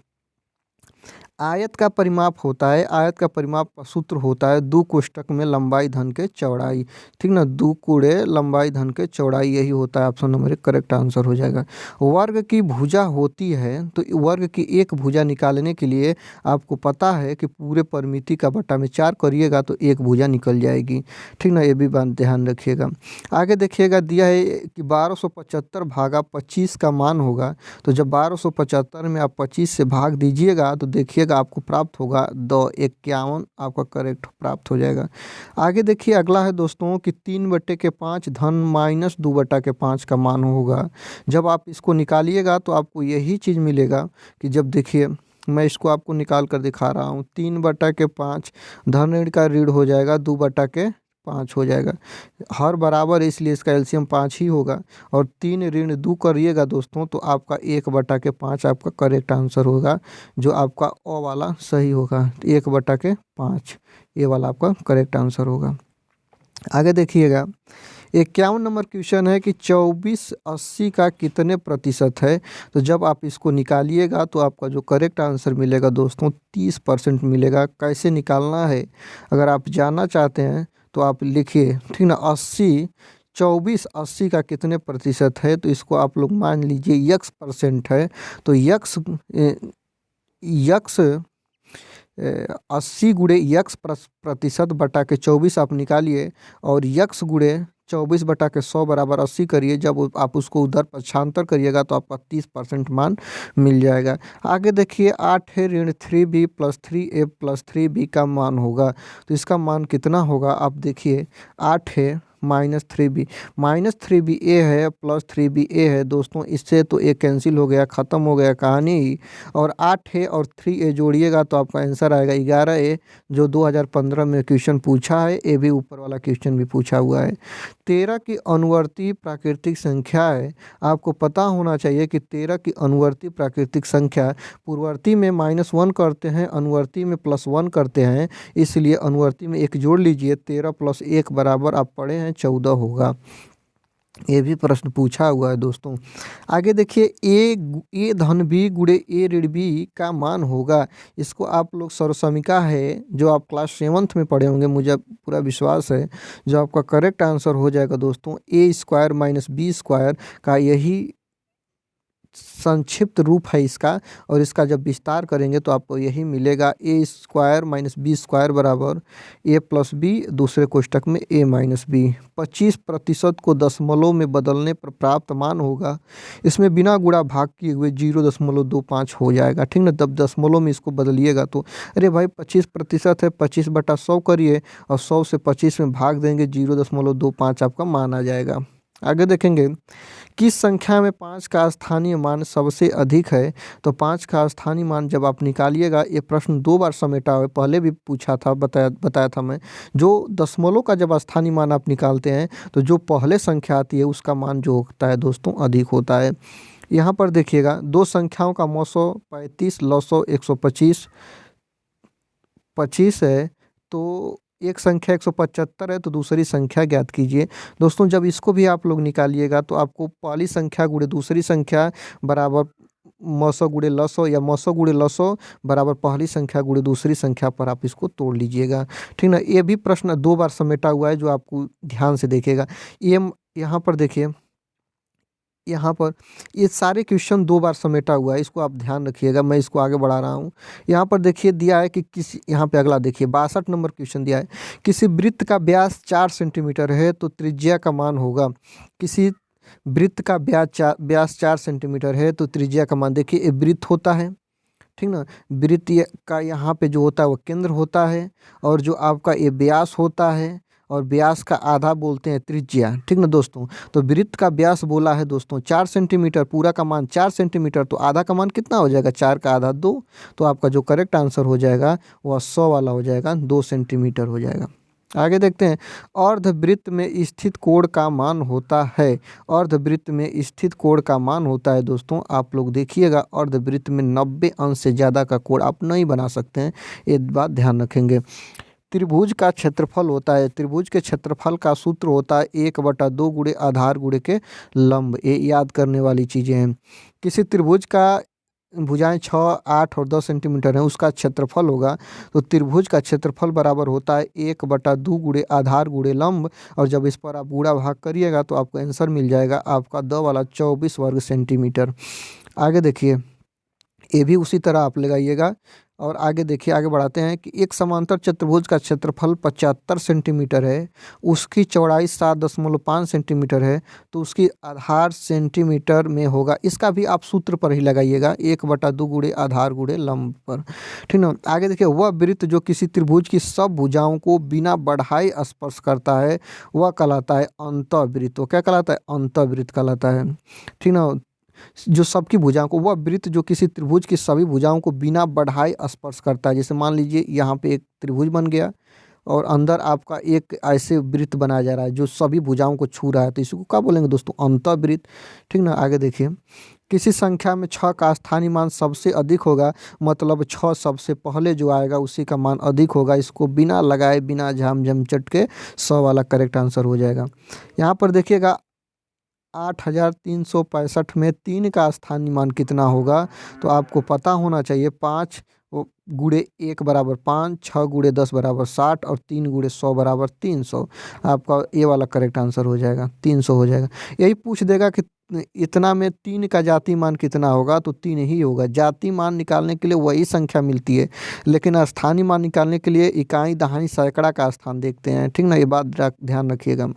आयत का परिमाप होता है, आयत का परिमाप का सूत्र होता है दो कोष्ठक में लंबाई धन के चौड़ाई, ठीक ना, दो कूड़े लंबाई धन के चौड़ाई, यही होता है ऑप्शन नंबर 1 करेक्ट आंसर हो जाएगा। वर्ग की भुजा होती है, तो वर्ग की एक भुजा निकालने के लिए आपको पता है कि पूरे परिमिति का बट्टा में 4 करिएगा तो एक भुजा निकल जाएगी, ठीक ना, ये भी बात ध्यान रखिएगा। आगे देखिएगा, दिया है कि 1275 भागा 25 का मान होगा। तो जब 1275 में आप 25 से भाग दीजिएगा तो देखिएगा आपको प्राप्त होगा 251, आपका करेक्ट प्राप्त हो जाएगा। आगे देखिए अगला है दोस्तों कि 3/5 धन माइनस 2/5 का मान होगा। जब आप इसको निकालिएगा तो आपको यही चीज़ मिलेगा कि जब देखिए मैं इसको आपको निकाल कर दिखा रहा हूँ, 3/5 धन ऋण का ऋण हो जाएगा, 2/5 हो जाएगा। हर बराबर है इसलिए इसका एलसीएम 5 ही होगा और 3 ऋण 2 करिएगा दोस्तों तो आपका 1/5 आपका करेक्ट आंसर होगा, जो आपका ओ वाला सही होगा। 1/5 ये वाला आपका करेक्ट आंसर होगा। आगे देखिएगा 51 नंबर क्वेश्चन है कि 2480 का कितने प्रतिशत है? तो जब आप इसको निकालिएगा तो आपका जो करेक्ट आंसर मिलेगा दोस्तों 30% मिलेगा। कैसे निकालना है अगर आप जानना चाहते हैं तो आप लिखिए, ठीक ना, 2480 का कितने प्रतिशत है? तो इसको आप लोग मान लीजिए x% है, तो यक्स 80 गुणे यक्स प्रतिशत बटा के 24 आप निकालिए और यक्स गुणे 24/100 बराबर 80 करिए। जब आप उसको उधर पक्षांतर करिएगा तो आपका 30% मान मिल जाएगा। आगे देखिए 8 है ऋण 3b + 3a + 3b का मान होगा, तो इसका मान कितना होगा? आप देखिए 8 है -3b a है प्लस 3ba है दोस्तों, इससे तो एक कैंसिल हो गया, ख़त्म हो गया कहानी ही। और 8 है और 3a जोड़िएगा तो आपका आंसर आएगा 11a, जो 2015 में क्वेश्चन पूछा है, ये भी ऊपर वाला क्वेश्चन भी पूछा हुआ है। 13 की अनुवर्ती प्राकृतिक संख्या है, आपको पता होना चाहिए कि 13 की अनुवर्ती प्राकृतिक संख्या पूर्ववर्ती में -1 करते हैं, अनुवर्ती में +1 करते हैं, इसलिए अनुवर्ती में 1 जोड़ लीजिए, 13 + 1 बराबर आप पढ़े हैं 14 होगा। ये भी प्रश्न पूछा हुआ है दोस्तों। आगे देखिए ए धन बी गुणे ए ऋण बी का मान होगा। इसको आप लोग सर्वसमीका है जो आप क्लास 7th में पढ़े होंगे, मुझे पूरा विश्वास है, जो आपका करेक्ट आंसर हो जाएगा दोस्तों a² - b² का यही संक्षिप्त रूप है इसका, और इसका जब विस्तार करेंगे तो आपको यही मिलेगा a² - b² बराबर a + b दूसरे कोष्ठक में a - b। 25% को दशमलव में बदलने पर प्राप्त मान होगा। इसमें बिना गुणा भाग किए हुए 0.25 हो जाएगा, ठीक ना। तब दशमलव में इसको बदलिएगा तो अरे भाई 25% है, 25/100 करिए और 100 से 25 में भाग देंगे, 0.25 आपका मान आ जाएगा। आगे देखेंगे किस संख्या में 5 का स्थानीय मान सबसे अधिक है। तो 5 का स्थानीय मान जब आप निकालिएगा, ये प्रश्न 2 बार समेटा हुआ है, पहले भी पूछा था, बताया था मैं। जो दशमलव का जब स्थानीय मान आप निकालते हैं तो जो पहले संख्या आती है उसका मान जो होता है दोस्तों अधिक होता है। यहाँ पर देखिएगा दो संख्याओं का मौसो 35 लौसो 125 25 है, तो एक संख्या 175 है, तो दूसरी संख्या ज्ञात कीजिए। दोस्तों जब इसको भी आप लोग निकालिएगा तो आपको पहली संख्या गुणे दूसरी संख्या बराबर मौसो गुणे लसो या मौसो गुणे लसो बराबर पहली संख्या गुणे दूसरी संख्या पर आप इसको तोड़ लीजिएगा। ठीक ना, ये भी प्रश्न 2 बार समेटा हुआ है, जो आपको ध्यान से देखिएगा। ये यहाँ पर देखिए, यहाँ पर ये सारे क्वेश्चन 2 बार समेटा हुआ है, इसको आप ध्यान रखिएगा। मैं इसको आगे बढ़ा रहा हूँ। यहाँ पर देखिए दिया है कि किसी, यहाँ पे अगला देखिए 62 नंबर क्वेश्चन दिया है। किसी वृत्त का व्यास 4 सेंटीमीटर है तो त्रिज्या का मान होगा। किसी वृत्त का व्यास 4 सेंटीमीटर है तो त्रिज्या का मान, देखिए ये वृत्त होता है, ठीक ना। वृत्त का यहाँ पे जो होता है वो केंद्र होता है, और जो आपका ये व्यास होता है, और व्यास का आधा बोलते हैं त्रिज्या, ठीक ना दोस्तों। तो वृत्त का व्यास बोला है दोस्तों 4 सेंटीमीटर, पूरा का मान 4 सेंटीमीटर, तो आधा का मान कितना हो जाएगा, 4 का आधा 2। तो आपका जो करेक्ट आंसर हो जाएगा वह 100 वाला हो जाएगा, 2 सेंटीमीटर हो जाएगा। आगे देखते हैं, अर्धवृत्त में स्थित कोण का मान होता है। अर्धवृत्त में स्थित कोण का मान होता है दोस्तों, आप लोग देखिएगा, अर्धवृत्त में 90 अंश से ज़्यादा का कोण आप नहीं बना सकते हैं, ये बात ध्यान रखेंगे। त्रिभुज का क्षेत्रफल होता है, त्रिभुज के क्षेत्रफल का सूत्र होता है 1/2 गुणे आधार गुणे के लंब। ये याद करने वाली चीज़ें हैं। किसी त्रिभुज का भुजाएं 6, 8 और 10 सेंटीमीटर है, उसका क्षेत्रफल होगा, तो त्रिभुज का क्षेत्रफल बराबर होता है 1/2 गुणे आधार गुणे लंब, और जब इस पर आप गुणा भाग करिएगा तो आपको आंसर मिल जाएगा आपका 2 वाला 24 वर्ग सेंटीमीटर। आगे देखिए, ये भी उसी तरह आप लगाइएगा। और आगे देखिए, आगे बढ़ाते हैं कि एक समांतर चतुर्भुज का क्षेत्रफल 75 सेंटीमीटर है, उसकी चौड़ाई 7.5 सेंटीमीटर है, तो उसकी आधार सेंटीमीटर में होगा। इसका भी आप सूत्र पर ही लगाइएगा, 1/2 गुणे आधार गुणे लंब पर, ठीक ना। आगे देखिए, वह वृत्त जो किसी त्रिभुज की सब भुजाओं को बिना बढ़ाए स्पर्श करता है वह कहलाता है अंतःवृत्त। वो क्या कहलाता है, अंतःवृत्त कहलाता है, ठीक ना। जो सबकी भुजाओं को, वह वृत्त जो किसी त्रिभुज की सभी भुजाओं को बिना बढ़ाए स्पर्श करता है। जैसे मान लीजिए यहाँ पे एक त्रिभुज बन गया और अंदर आपका एक ऐसे वृत्त बनाया जा रहा है जो सभी भुजाओं को छू रहा है, तो इसको क्या बोलेंगे दोस्तों, अंतःवृत्त, ठीक ना। आगे देखिए, किसी संख्या में 6 का स्थानीय मान सबसे अधिक होगा, मतलब 6 सबसे पहले जो आएगा उसी का मान अधिक होगा। इसको बिना लगाए, बिना झाम झमचट के 100 वाला करेक्ट आंसर हो जाएगा। यहाँ पर देखिएगा 8365 में 3 का स्थानीय मान कितना होगा, तो आपको पता होना चाहिए 5 गुणे 1 बराबर 5, 6 गुणे 10 बराबर 60 और 3 गुणे 100 बराबर 300। आपका ये वाला करेक्ट आंसर हो जाएगा, 300 हो जाएगा। यही पूछ देगा कि इतना में 3 का जाति मान कितना होगा, तो 3 ही होगा। जाति मान निकालने के लिए वही संख्या मिलती है, लेकिन स्थानीय मान निकालने के लिए इकाई दहाई सैकड़ा का स्थान देखते हैं, ठीक ना। ये बात ध्यान रखिएगा।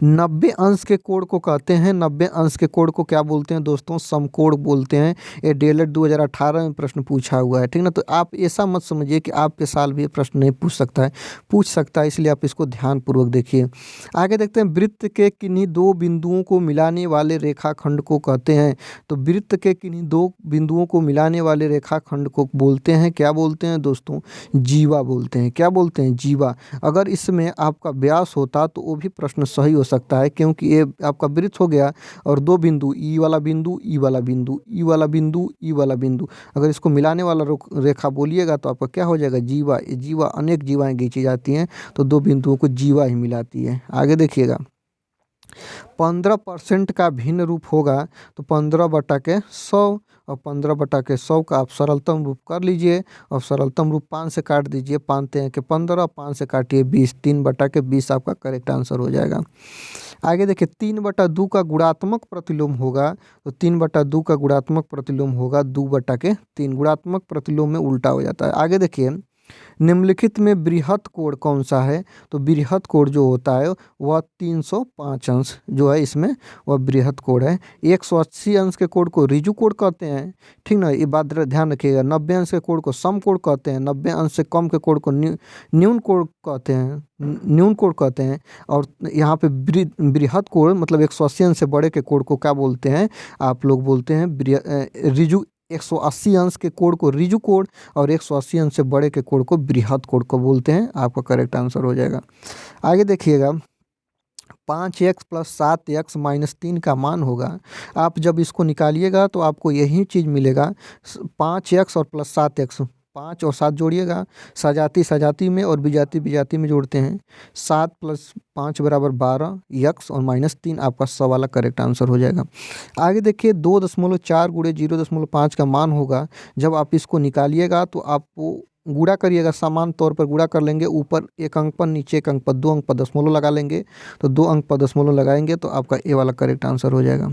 90 अंश के कोण को कहते हैं, 90 अंश के कोण को क्या बोलते हैं दोस्तों, समकोण बोलते हैं। ये डीएलएड 2018 में प्रश्न पूछा हुआ है, ठीक ना। तो आप ऐसा मत समझिए कि आपके साल भी ये प्रश्न नहीं पूछ सकता है, पूछ सकता है, इसलिए आप इसको ध्यानपूर्वक देखिए। आगे देखते हैं, वृत्त के किन्हीं दो बिंदुओं को मिलाने वाले रेखाखंड को कहते हैं। तो वृत्त के किन्हीं दो बिंदुओं को मिलाने वाले रेखाखंड को बोलते हैं, क्या बोलते हैं दोस्तों, जीवा बोलते हैं। क्या बोलते हैं, जीवा। अगर इसमें आपका व्यास होता तो वो भी प्रश्न सही हो सकता है, क्योंकि ये आपका वृत्त हो गया और दो बिंदु, ई वाला बिंदु, ई वाला बिंदु, ई वाला बिंदु, ई वाला बिंदु, अगर इसको मिलाने वाला रेखा बोलिएगा तो आपका क्या हो जाएगा, जीवा। ये जीवा, अनेक जीवाएं खींची जाती हैं, तो दो बिंदुओं को जीवा ही मिलाती है। आगे देखिएगा, 15% का भिन्न रूप होगा, तो 15/100, और 15/100 का आप सरलतम रूप कर लीजिए, और सरलतम रूप 5 से काट दीजिए, पाते हैं कि 15, 5 से काटिए 20, 3/20 आपका करेक्ट आंसर हो जाएगा। आगे देखिए, 3/2 का गुणात्मक प्रतिलोम होगा, तो 3/2 का गुणात्मक प्रतिलोम होगा 2/3, गुणात्मक प्रतिलोम में उल्टा हो जाता है। आगे देखिए, निम्नलिखित में बृहत कोण कौन सा है? तो बृहत कोण जो होता है वह 305 अंश जो है इसमें वह बृहत कोण है। 180 अंश के कोण को ऋजु कोण कहते हैं, ठीक ना, ये बात ध्यान रखिएगा। 90 अंश के कोण को सम कोण कहते हैं, 90 अंश से कम के कोण को न्यून कोण कहते हैं, न्यून कोण कहते हैं। और यहाँ पे बृहत कोण मतलब 180 अंश से बड़े के कोण को क्या बोलते हैं? आप लोग बोलते हैं ऋजु। 180 अंश के कोण को ऋजु कोण और 180 अंश से बड़े के कोण को बृहत कोण को बोलते हैं। आपका करेक्ट आंसर हो जाएगा। आगे देखिएगा, 5x प्लस 7x माइनस 3 का मान होगा। आप जब इसको निकालिएगा तो आपको यही चीज़ मिलेगा, 5x और प्लस 7x, 5 और 7 जोड़िएगा, सजाती सजाती में और विजाती विजाती में जोड़ते हैं। 7 प्लस 5 बराबर 12 यक्स और माइनस 3 आपका स वाला करेक्ट आंसर हो जाएगा। आगे देखिए, 2.4 गुणे 0.5 का मान होगा। जब आप इसको निकालिएगा तो आपको गुणा करिएगा, समान तौर पर गुणा कर लेंगे, ऊपर एक अंक पर नीचे एक अंक पर 2 अंक पर दशमलव लगा लेंगे। तो 2 अंक पर दशमलव लगाएंगे तो आपका ए वाला करेक्ट आंसर हो जाएगा।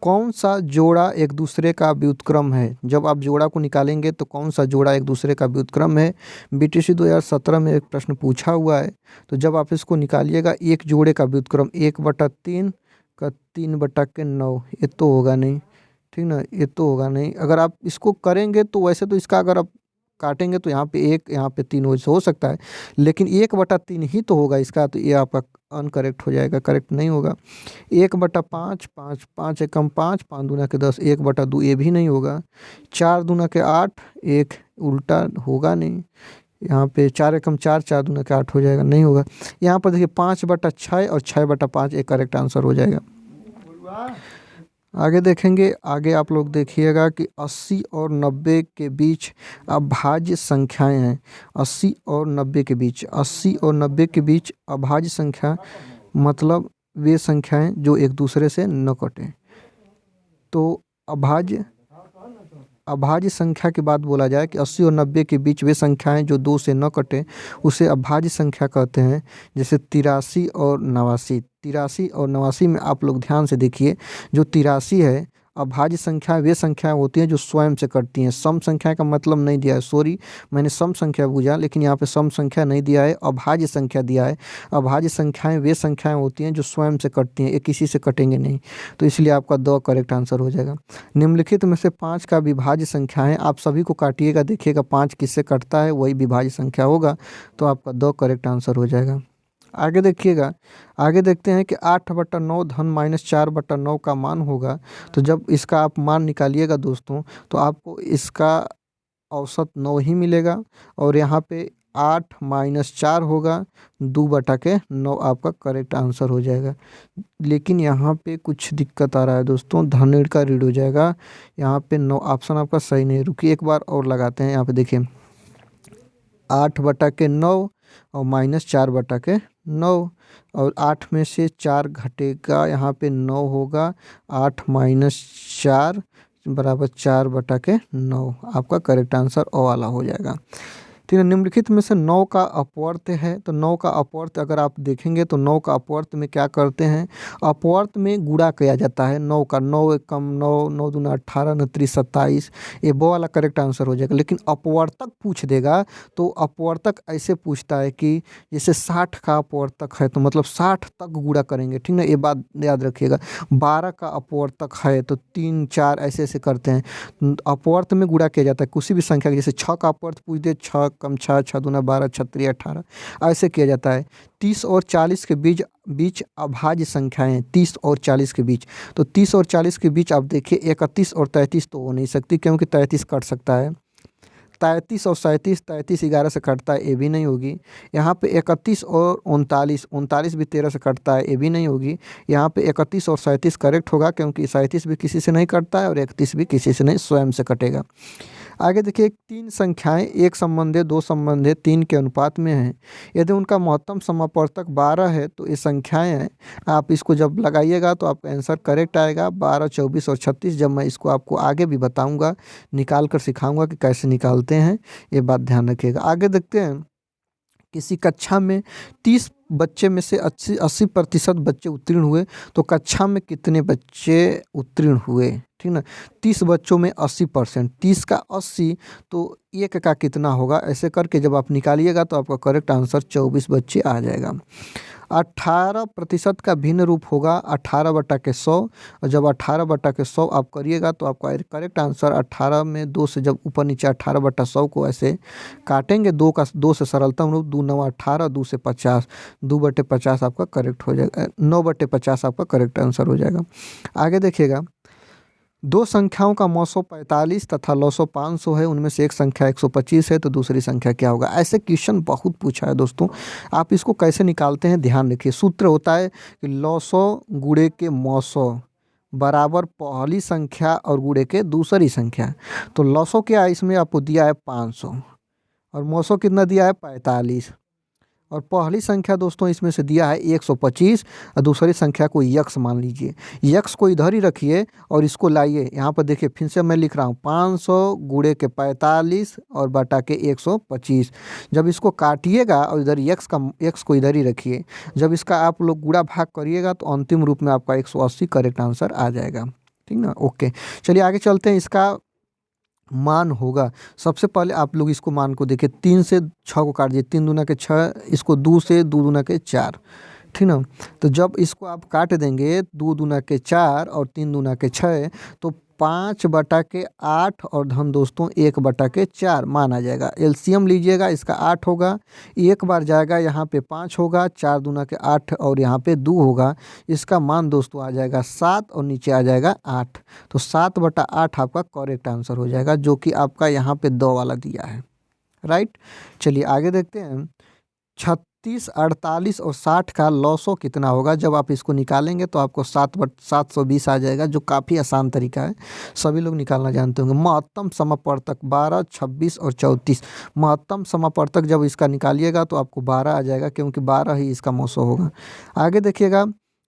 कौन सा जोड़ा एक दूसरे का व्युत्क्रम है? जब आप जोड़ा को निकालेंगे तो कौन सा जोड़ा एक दूसरे का व्युत्क्रम है? बीटीसी 2017 में एक प्रश्न पूछा हुआ है। तो जब आप इसको निकालिएगा, एक जोड़े का व्युत्क्रम 1/3 का 3/9, ये तो होगा नहीं, ठीक ना, ये तो होगा नहीं। अगर आप इसको करेंगे तो वैसे तो इसका अगर आप काटेंगे तो यहाँ पे 1 यहाँ पे 3 हो सकता है, लेकिन 1/3 ही तो होगा इसका, तो ये आपका अनकरेक्ट हो जाएगा, करेक्ट नहीं होगा। 1/5, 5, 5 एकम 5, 5 दूना के 10, 1/2 ये भी नहीं होगा। 4 दूना के 8, 1 उल्टा होगा नहीं। यहाँ पे 4 एकम 4, 4 दूना के 8 हो जाएगा, नहीं होगा। यहाँ पर देखिए 5/6 और 6/5 एक करेक्ट आंसर हो जाएगा। आगे देखेंगे, आगे आप लोग देखिएगा कि 80 और 90 के बीच अभाज्य संख्याएं हैं। 80 और 90 के बीच, 80 और 90 के बीच अभाज्य संख्या मतलब वे संख्याएं जो एक दूसरे से न कटें। तो अभाज्य संख्या की बात बोला जाए कि 80 और 90 के बीच वे संख्याएं जो 2 से न कटें उसे अभाज्य संख्या कहते हैं। जैसे 83 और 89। 83 और 89 में आप लोग ध्यान से देखिए, जो 83 है, अभाज्य संख्या वे संख्याएं होती हैं जो स्वयं से कटती हैं। सम संख्या का मतलब नहीं दिया है, सॉरी, मैंने सम संख्या पूछा लेकिन यहाँ पे सम संख्या नहीं दिया है, अभाज्य संख्या दिया है। अभाज्य संख्याएं वे संख्याएं होती हैं जो स्वयं से कटती हैं, ये किसी से कटेंगे नहीं, तो इसलिए आपका द करेक्ट आंसर हो जाएगा। निम्नलिखित में से 5 का विभाज्य संख्या है, आप सभी को काटिएगा, देखिएगा 5 किससे कटता है, वही विभाज्य संख्या होगा, तो आपका द करेक्ट आंसर हो जाएगा। आगे देखिएगा, आगे देखते हैं कि 8/9 धन माइनस 4/9 का मान होगा। तो जब इसका आप मान निकालिएगा दोस्तों, तो आपको इसका औसत 9 ही मिलेगा और यहाँ पे 8 - 4 होगा, 2/9 आपका करेक्ट आंसर हो जाएगा। लेकिन यहाँ पे कुछ दिक्कत आ रहा है दोस्तों, धन का ऋण हो जाएगा, यहाँ पे 9 ऑप्शन आपका सही नहीं। रुकिए एक बार और लगाते हैं, यहाँ पे देखिए 8/9 और -4/9 और 8 में से 4 घटेगा, यहाँ पे 9 होगा। 8 - 4 बराबर 4/9, आपका करेक्ट आंसर ओ वाला हो जाएगा। ठीक है, निम्नलिखित में से 9 का अपवर्त है। तो 9 का अपवर्त अगर आप देखेंगे तो 9 का अपवर्त में क्या करते हैं, अपवर्त में गुणा किया जाता है 9 का। 9 एकम 9, 9 दूना 18, 9 त्रिक 27, ये वो वाला करेक्ट आंसर हो जाएगा। लेकिन अपवर्तक पूछ देगा तो अपवर्तक ऐसे पूछता है कि जैसे 60 का अपवर्तक है तो मतलब 60 तक गुणा करेंगे, ठीक ना, ये बात याद रखिएगा। 12 का अपवर्तक है तो 3, 4 ऐसे ऐसे करते हैं। अपवर्त में गुणा किया जाता है किसी भी संख्या का, जैसे 6 का अपवर्त पूछ दे, 6 कम 6, 6 दूना 12, 6 त्रिक 18, ऐसे किया जाता है। 30 और 40 के बीच अभाज्य संख्याएं, 30 और 40 के बीच, तो 30 और 40 के बीच आप देखिए 31 और 33 तो हो नहीं सकती क्योंकि 33 कट सकता है। 33 और 37, 33 11 से कटता है, ये भी नहीं होगी। यहाँ पे 31 और 39, 39 भी 13 से कटता है, ये भी नहीं होगी। यहाँ पे 31 और 37 करेक्ट होगा क्योंकि 37 भी किसी से नहीं कटता है और 31 भी किसी से नहीं, स्वयं से कटेगा। आगे देखिए, 3 संख्याएं 1 संबंधित 2 संबंधित 3 के अनुपात में हैं। यदि उनका महत्तम समापवर्तक 12 है तो ये संख्याएं हैं। आप इसको जब लगाइएगा तो आपका आंसर करेक्ट आएगा, 12, 24 और 36। जब मैं इसको आपको आगे भी बताऊंगा, निकाल कर सिखाऊंगा कि कैसे निकालते हैं, ये बात ध्यान रखिएगा। आगे देखते हैं, किसी कक्षा में 30 बच्चे में से 80% बच्चे उत्तीर्ण हुए तो कक्षा में कितने बच्चे उत्तीर्ण हुए, ठीक ना। 30 बच्चों में 80%, 30 का 80 तो 1 का कितना होगा, ऐसे करके जब आप निकालिएगा तो आपका करेक्ट आंसर 24 बच्चे आ जाएगा। 18% का भिन्न रूप होगा 18/100, और जब 18/100 आप करिएगा तो आपका करेक्ट आंसर 18 में 2 से जब ऊपर नीचे 18/100 को ऐसे काटेंगे, 2 से सरलतम रूप 2 9 18, 2 से 50, 2/50 आपका करेक्ट हो जाएगा, 9/50 आपका करेक्ट आंसर हो जाएगा। आगे देखिएगा, दो संख्याओं का मौसो 45 तथा लौसो 500 है, उनमें से एक संख्या 125 है, तो दूसरी संख्या क्या होगा। ऐसे क्वेश्चन बहुत पूछा है दोस्तों, आप इसको कैसे निकालते हैं ध्यान रखिए। सूत्र होता है कि लौसो गुणे के मौसो बराबर पहली संख्या और गुणे के दूसरी संख्या। तो लौसो क्या है, इसमें आपको दिया है 500 और मौसो कितना दिया है 45, और पहली संख्या दोस्तों इसमें से दिया है 125, और दूसरी संख्या को यक्स मान लीजिए। यक्स को इधर ही रखिए और इसको लाइए यहाँ पर, देखिए फिर से मैं लिख रहा हूँ 500 गुणे के 45 और बटा के 125। जब इसको काटिएगा और इधर यक्स को इधर ही रखिए, जब इसका आप लोग गुणा भाग करिएगा तो अंतिम रूप में आपका 180 करेक्ट आंसर आ जाएगा। ठीक ना, ओके। चलिए आगे चलते हैं। इसका मान होगा, सबसे पहले आप लोग इसको मान को देखिए, 3 से 6 को काट दीजिए, 3 दूना के 6, इसको 2 से 2 दूना के 4, ठीक ना। तो जब इसको आप काट देंगे 2 दूना के 4 और 3 दूना के 6, तो 5/8 और धन दोस्तों 1/4 मान आ जाएगा। एलसीएम लीजिएगा, इसका 8 होगा, एक बार जाएगा यहाँ पे 5 होगा, 4 दूना के 8 और यहाँ पे 2 होगा। इसका मान दोस्तों आ जाएगा 7 और नीचे आ जाएगा 8, तो 7/8 आपका करेक्ट आंसर हो जाएगा, जो कि आपका यहाँ पे 2 वाला दिया है, राइट। चलिए आगे देखते हैं। 36, 48 और 60 का लॉसो कितना होगा। जब आप इसको निकालेंगे तो आपको 7/720 आ जाएगा, जो काफ़ी आसान तरीका है, सभी लोग निकालना जानते होंगे। महत्तम समापवर्तक 12, 26 और 34। महत्तम समापवर्तक जब इसका निकालिएगा तो आपको 12 आ जाएगा, क्योंकि 12 ही इसका मौसो होगा। आगे देखिएगा,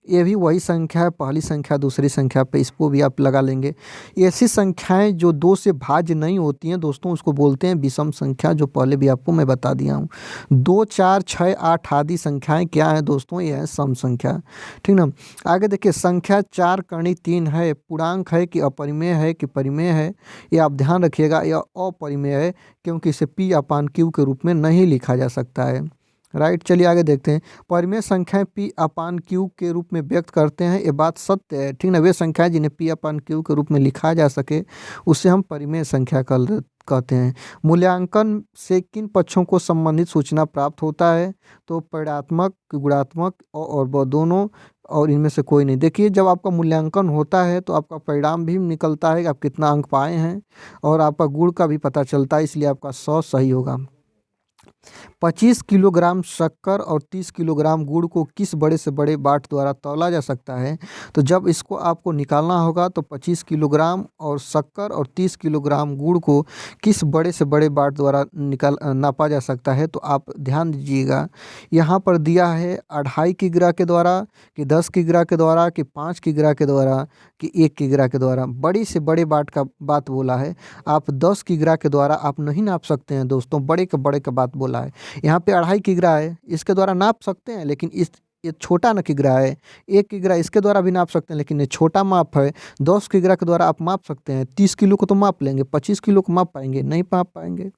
ये भी वही संख्या है, पहली संख्या दूसरी संख्या पे, इसको भी आप लगा लेंगे। ऐसी संख्याएं जो 2 से भाज्य नहीं होती हैं दोस्तों, उसको बोलते हैं विषम संख्या, जो पहले भी आपको मैं बता दिया हूँ। 2, 4, 6, 8 आदि संख्याएं क्या है दोस्तों, ये है सम संख्या, ठीक ना। आगे देखिए, संख्या 4 कर्ण 3 है, पूर्णांक है कि अपरिमेय है कि परिमेय है, ये आप ध्यान रखिएगा। यह अपरिमेय है, क्योंकि इसे P/Q के रूप में नहीं लिखा जा सकता है, राइट। चलिए आगे देखते हैं। परिमेय संख्याएं P/Q के रूप में व्यक्त करते हैं, ये बात सत्य है, ठीक ना। वे संख्याएं जिन्हें P/Q के रूप में लिखा जा सके उसे हम परिमेय संख्या कहते हैं। मूल्यांकन से किन पक्षों को संबंधित सूचना प्राप्त होता है, तो परिणात्मक, गुणात्मक और वह दोनों, और इनमें से कोई नहीं। देखिए, जब आपका मूल्यांकन होता है तो आपका परिणाम भी निकलता है कि आप कितना अंक पाए हैं, और आपका गुण का भी पता चलता है, इसलिए आपका 100 सही होगा। 25 किलोग्राम शक्कर और 30 किलोग्राम गुड़ को किस बड़े से बड़े बाट द्वारा तौला जा सकता है। तो जब इसको आपको निकालना होगा तो 25 किलोग्राम और शक्कर और 30 किलोग्राम गुड़ को किस बड़े से बड़े बाट द्वारा नापा जा सकता है। तो आप ध्यान दीजिएगा, यहाँ पर दिया है 2.5 किग्रा के द्वारा, कि 10 किग्रा के द्वारा, कि 5 किग्रा के द्वारा, कि 1 किग्रा के द्वारा। बड़ी से बड़े बाट का बात बोला है, आप 10 किग्रा के द्वारा आप नहीं नाप सकते हैं दोस्तों, बड़े के बड़े का बात बोला है। यहाँ पे 2.5 किग्रा है, इसके द्वारा नाप सकते हैं, लेकिन ये छोटा न किग्रा है। 1 किग्रा इसके द्वारा भी नाप सकते हैं, लेकिन ये छोटा माप है। 10 किग्रा के द्वारा आप माप सकते हैं, 30 किलो को तो माप लेंगे, 25 किलो को माप पाएंगे, नहीं माप पाएंगे,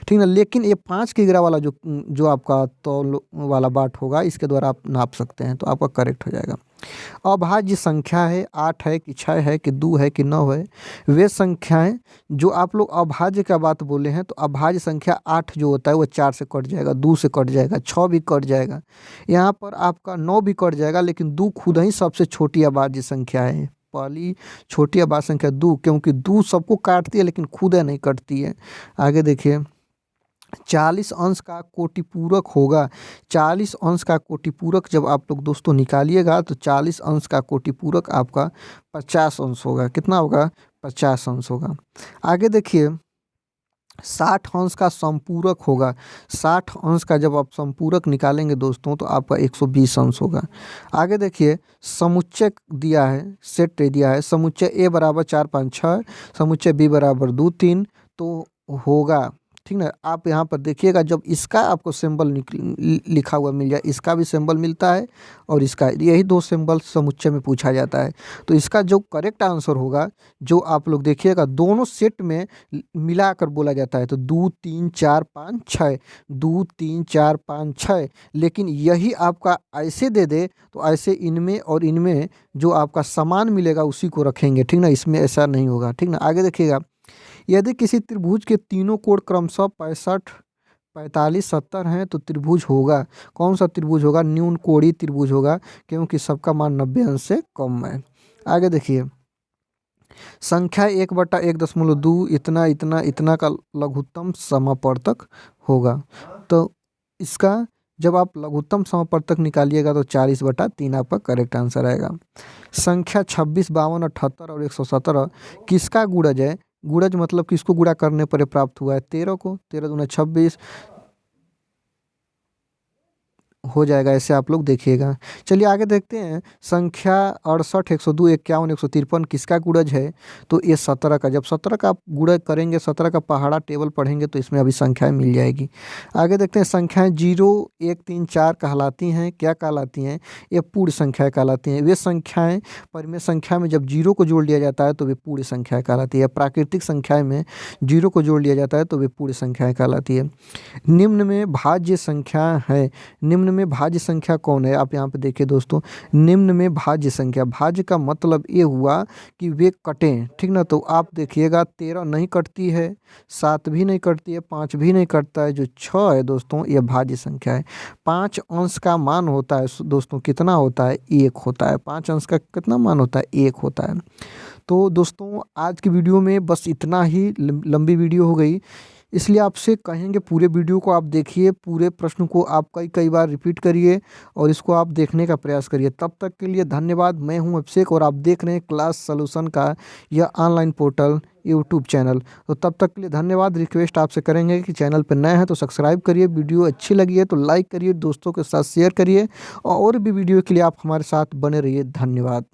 ठीक ना। लेकिन ये 5 किग्रा वाला जो आपका तौल वाला बाट होगा, इसके द्वारा आप नाप सकते हैं, तो आपका करेक्ट हो जाएगा। अभाज्य संख्या है, 8 है कि 6 है कि 2 है कि 9 है। वे संख्याएं जो आप लोग अभाज्य का बात बोले हैं, तो अभाज्य संख्या 8 जो होता है वो 4 से कट जाएगा, 2 से कट जाएगा, 6 भी कट जाएगा, यहाँ पर आपका 9 भी कट जाएगा, लेकिन 2 खुद ही सबसे छोटी अभाज्य संख्या है। पहली छोटी अभाज्य संख्या 2, क्योंकि 2 सबको काटती है लेकिन खुद नहीं कटती है। आगे देखिए, 40 अंश का कोटिपूरक होगा। 40 अंश का कोटिपूरक जब आप लोग दोस्तों निकालिएगा तो 40 अंश का कोटिपूरक आपका 50 अंश होगा। कितना होगा? 50 अंश होगा। आगे देखिए, 60 अंश का संपूरक होगा। 60 अंश का जब आप संपूरक निकालेंगे दोस्तों तो आपका 120 अंश होगा। आगे देखिए, समुच्चय दिया है, सेट दिया है, समुच्चय A = 4, 5, 6, समुच्चय B = 2, 3, तो होगा, ठीक ना। आप यहाँ पर देखिएगा, जब इसका आपको सिंबल लिखा हुआ मिल जाए, इसका भी सिंबल मिलता है और इसका, यही दो सिंबल समुच्चय में पूछा जाता है। तो इसका जो करेक्ट आंसर होगा, जो आप लोग देखिएगा दोनों सेट में मिलाकर बोला जाता है, तो 2 3 4 5 6, 2 3 4 5 6। लेकिन यही आपका ऐसे दे दे तो ऐसे इनमें और इनमें जो आपका समान मिलेगा उसी को रखेंगे, ठीक ना। इसमें ऐसा नहीं होगा, ठीक ना। आगे देखिएगा, यदि किसी त्रिभुज के तीनों कोण क्रमशः 65 45 70 हैं तो त्रिभुज होगा। कौन सा त्रिभुज होगा? न्यून कोणीय त्रिभुज होगा, क्योंकि सबका मान 90 अंश से कम है। आगे देखिए, संख्या 1/1.2 इतना इतना इतना का लघुत्तम समापवर्तक होगा। तो इसका जब आप लघुत्तम समापवर्तक निकालिएगा तो 40/3 आपका करेक्ट आंसर आएगा। संख्या 26 52 78 और 117 किसका गुणज है? गुणज मतलब किसको गुणा करने पर ये प्राप्त हुआ है? 13 को। 13 दूना 26 हो जाएगा, ऐसे आप लोग देखिएगा। चलिए आगे देखते हैं, संख्या 68 102 51 153 किसका गुणज है? तो ये 17 का। जब 17 का आप गुणज करेंगे, 17 का पहाड़ा टेबल पढ़ेंगे तो इसमें अभी संख्याएं मिल जाएगी। आगे देखते हैं, संख्याएं 0 1 3 4 कहलाती हैं, क्या कहलाती हैं? ये पूर्ण संख्याएं कहलाती हैं। वे संख्याएं, परिमेय संख्या में जब 0 को जोड़ लिया जाता है तो वे पूर्ण संख्याएं कहलाती है। प्राकृतिक संख्याएं में 0 को जोड़ लिया जाता है तो वे पूर्ण संख्याएं कहलाती है। निम्न में भाज्य संख्या है, निम्न में भाज्य संख्या कौन है? आप यहाँ पे देखिए दोस्तों, निम्न में भाज्य संख्या, भाज्य का मतलब ये हुआ कि वे कटें, ठीक ना। तो आप देखिएगा 13 नहीं कटती है, 7 भी नहीं कटती है, 5 भी नहीं कटता है। जो 6 है दोस्तों, ये भाज्य संख्या है। 5 अंश का मान होता है दोस्तों, कितना होता है? 1 होता है। 5 अंश का कितना मान होता है? 1 होता है। तो दोस्तों आज की वीडियो में बस इतना ही, लंबी वीडियो हो गई, इसलिए आपसे कहेंगे पूरे वीडियो को आप देखिए, पूरे प्रश्न को आप कई कई बार रिपीट करिए और इसको आप देखने का प्रयास करिए। तब तक के लिए धन्यवाद। मैं हूं अभिषेक और आप देख रहे हैं क्लास सॉल्यूशन का यह ऑनलाइन पोर्टल यूट्यूब चैनल। तो तब तक के लिए धन्यवाद। रिक्वेस्ट आपसे करेंगे कि चैनल पर नए हैं तो सब्सक्राइब करिए, वीडियो अच्छी लगी है तो लाइक करिए, दोस्तों के साथ शेयर करिए और भी वीडियो के लिए आप हमारे साथ बने रहिए। धन्यवाद।